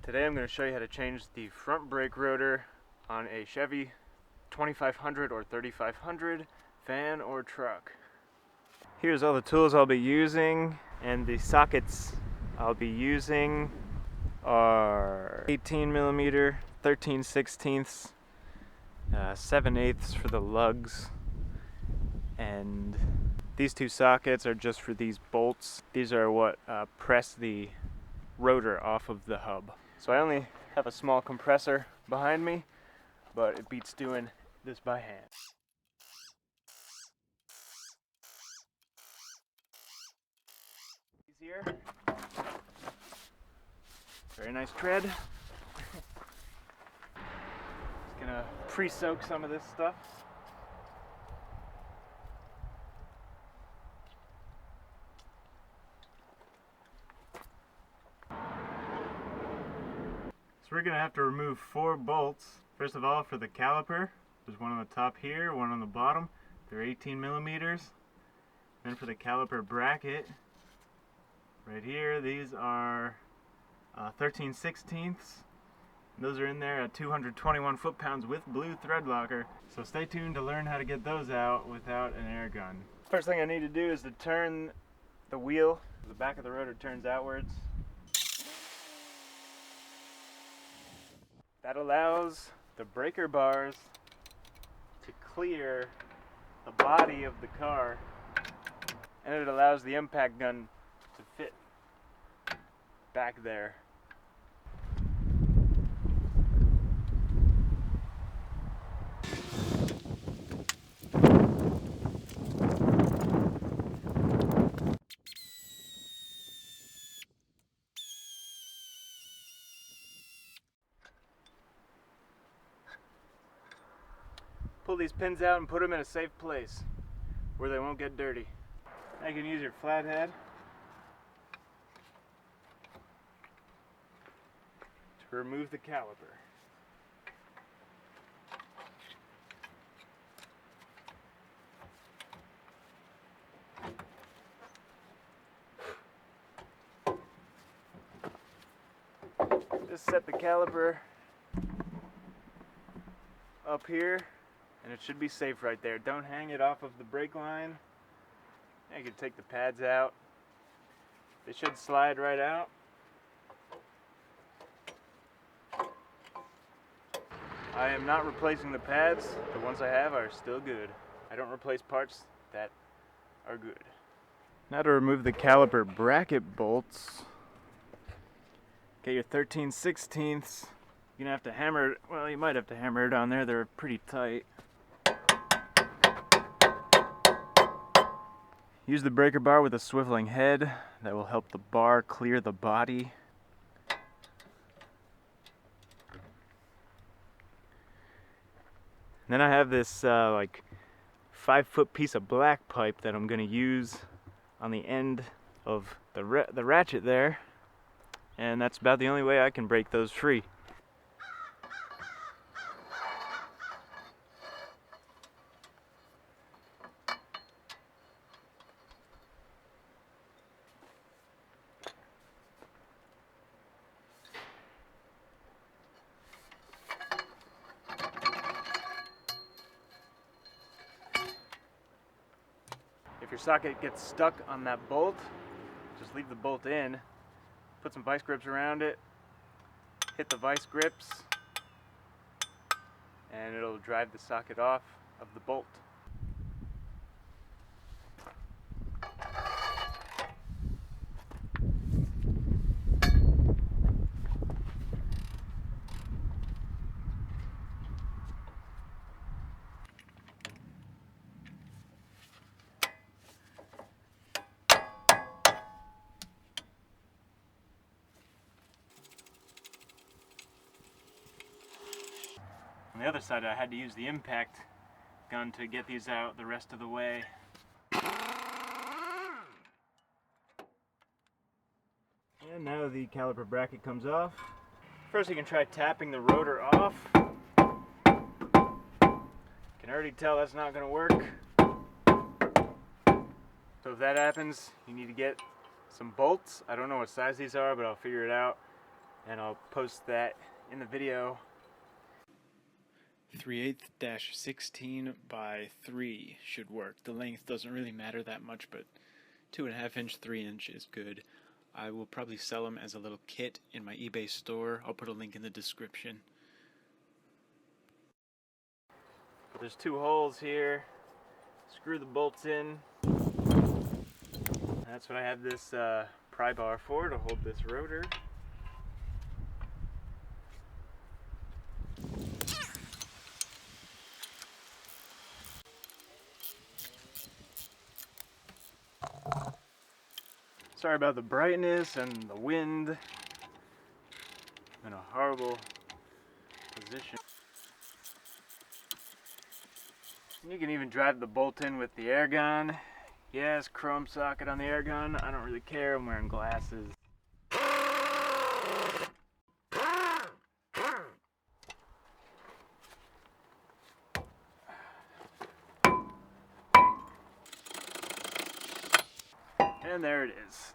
Today I'm going to show you how to change the front brake rotor on a Chevy 2500 or 3500 van or truck. Here's all the tools I'll be using, and the sockets I'll be using are 18mm, 13/16, 7/8 for the lugs, and these two sockets are just for these bolts. These are what press the rotor off of the hub. So I only have a small compressor behind me, but it beats doing this by hand. Easier. Very nice tread. Just gonna pre-soak some of this stuff. So we're going to have to remove 4 bolts. First of all, for the caliper, there's one on the top here, one on the bottom. They're 18mm. Then for the caliper bracket, right here, these are 13/16. Those are in there at 221 foot-pounds with blue thread locker. So stay tuned to learn how to get those out without an air gun. First thing I need to do is to turn the wheel. The back of the rotor turns outwards. That allows the breaker bars to clear the body of the car, and it allows the impact gun to fit back there. Pull these pins out and put them in a safe place where they won't get dirty. Now you can use your flathead to remove the caliper. Just set the caliper up here, and it should be safe right there. Don't hang it off of the brake line. You can take the pads out. They should slide right out. I am not replacing the pads. The ones I have are still good. I don't replace parts that are good. Now to remove the caliper bracket bolts. Get your 13/16. You're gonna have to hammer it. Well, you might have to hammer it on there. They're pretty tight. Use the breaker bar with a swiveling head. That will help the bar clear the body. And then I have this like 5-foot piece of black pipe that I'm gonna use on the end of the ratchet there. And that's about the only way I can break those free. If your socket gets stuck on that bolt, just leave the bolt in, put some vice grips around it, hit the vice grips, and it'll drive the socket off of the bolt. On the other side, I had to use the impact gun to get these out the rest of the way. And now the caliper bracket comes off. First you can try tapping the rotor off. Can already tell that's not going to work. So if that happens, you need to get some bolts. I don't know what size these are, but I'll figure it out. and I'll post that in the video. 3/8-16 by 3 should work. The length doesn't really matter that much, but 2.5 inch, 3 inch is good. I will probably sell them as a little kit in my eBay store. I'll put a link in the description. There's 2 holes here. Screw the bolts in. That's what I have this pry bar for, to hold this rotor. Sorry about the brightness and the wind. I'm in a horrible position. You can even drive the bolt in with the air gun. Yes, chrome socket on the air gun. I don't really care. I'm wearing glasses. And there it is.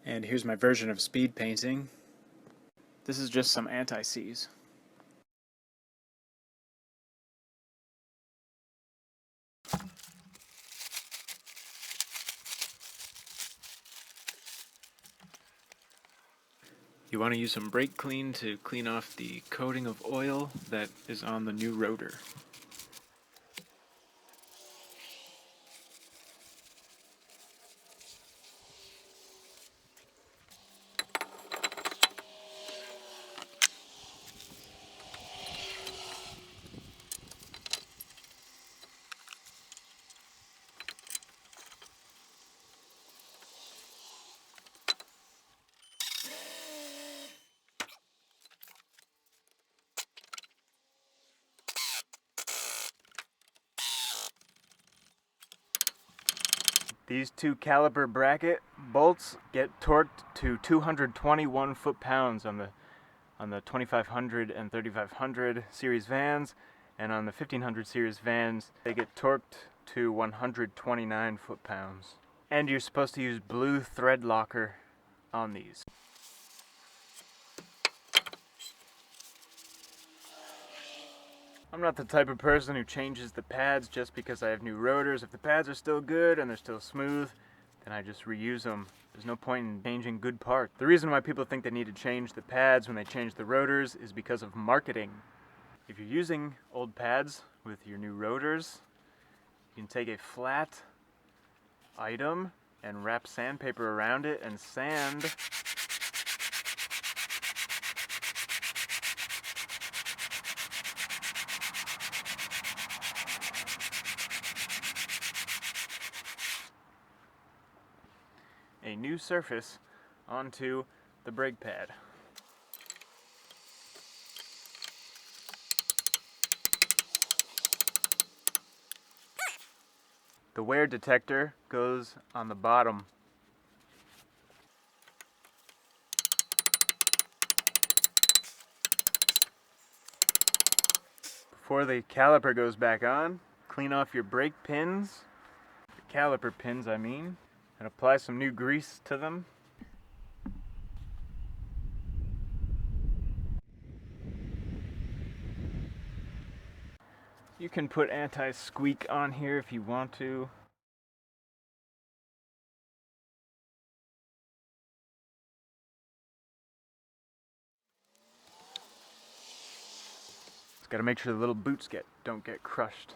And here's my version of speed painting. This is just some anti-seize. You want to use some brake clean to clean off the coating of oil that is on the new rotor. These 2 caliper bracket bolts get torqued to 221 foot-pounds on the 2500 and 3500 series vans, and on the 1500 series vans they get torqued to 129 foot-pounds. And you're supposed to use blue thread locker on these. I'm not the type of person who changes the pads just because I have new rotors. If the pads are still good and they're still smooth, then I just reuse them. There's no point in changing good parts. The reason why people think they need to change the pads when they change the rotors is because of marketing. If you're using old pads with your new rotors, you can take a flat item and wrap sandpaper around it and sand a new surface onto the brake pad. The wear detector goes on the bottom. Before the caliper goes back on, clean off your brake pins, the caliper pins I mean, and apply some new grease to them. You can put anti-squeak on here if you want to. Just gotta make sure the little boots don't get crushed.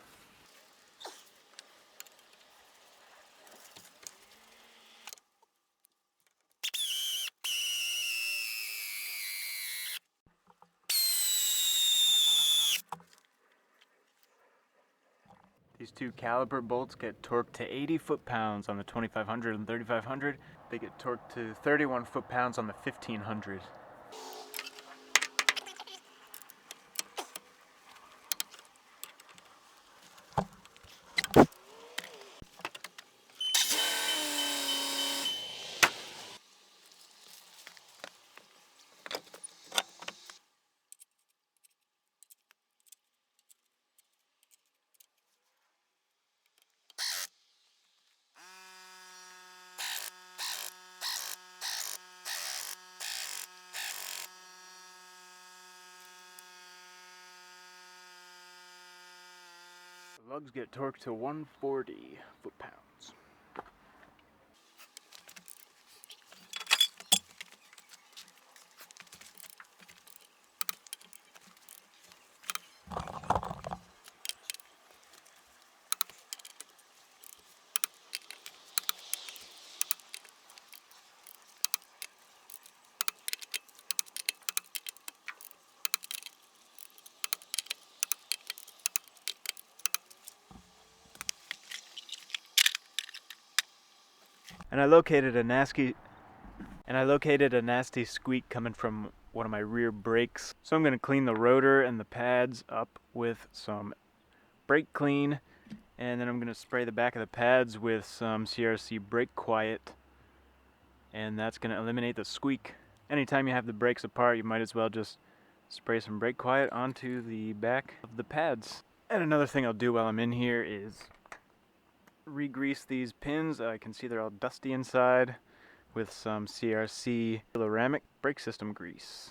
These 2 caliper bolts get torqued to 80 foot-pounds on the 2500 and 3500. They get torqued to 31 foot-pounds on the 1500. The lugs get torqued to 140 foot-pounds. And I located a nasty squeak coming from one of my rear brakes. So I'm going to clean the rotor and the pads up with some brake clean, and then I'm going to spray the back of the pads with some CRC brake quiet, and that's going to eliminate the squeak. Anytime you have the brakes apart, you might as well just spray some brake quiet onto the back of the pads. And another thing I'll do while I'm in here is re-grease these pins. I can see they're all dusty inside with some CRC ceramic brake system grease.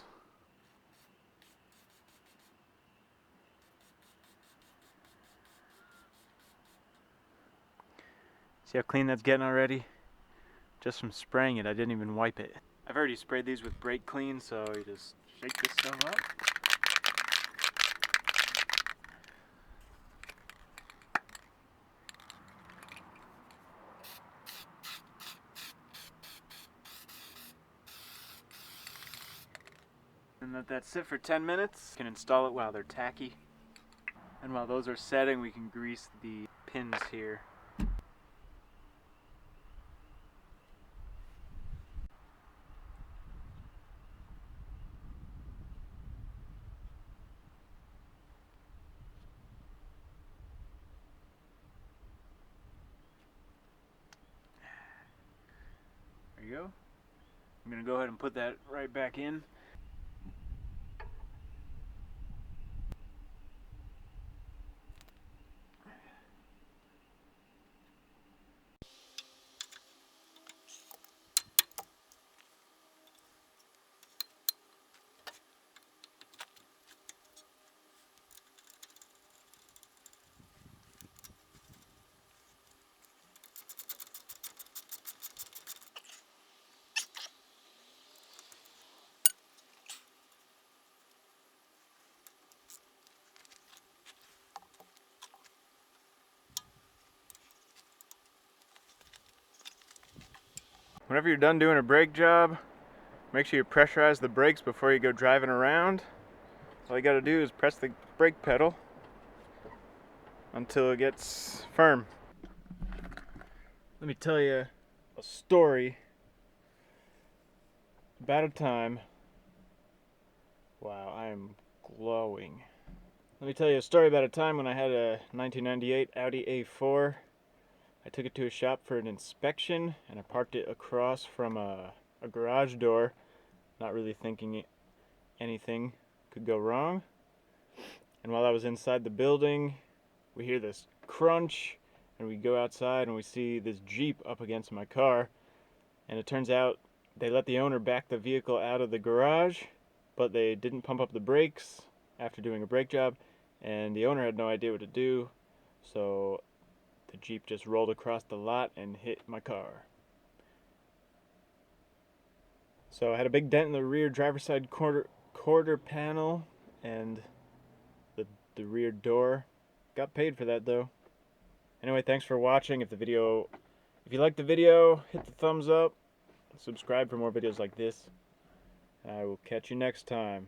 See how clean that's getting already? Just from spraying it, I didn't even wipe it. I've already sprayed these with brake clean, so you just shake this stuff up. And let that sit for 10 minutes. You can install it while they're tacky. And while those are setting, we can grease the pins here. There you go. I'm going to go ahead and put that right back in. Whenever you're done doing a brake job, make sure you pressurize the brakes before you go driving around. All you gotta do is press the brake pedal until it gets firm. Let me tell you a story about a time. Wow, I am glowing. Let me tell you a story about a time when I had a 1998 Audi A4. I took it to a shop for an inspection, and I parked it across from a garage door, not really thinking anything could go wrong. And while I was inside the building, we hear this crunch, and we go outside and we see this Jeep up against my car. And it turns out they let the owner back the vehicle out of the garage, but they didn't pump up the brakes after doing a brake job, and the owner had no idea what to do, so the Jeep just rolled across the lot and hit my car. So I had a big dent in the rear driver's side quarter panel and the rear door. Got paid for that though. Anyway, thanks for watching. If you liked the video, hit the thumbs up. Subscribe for more videos like this. I will catch you next time.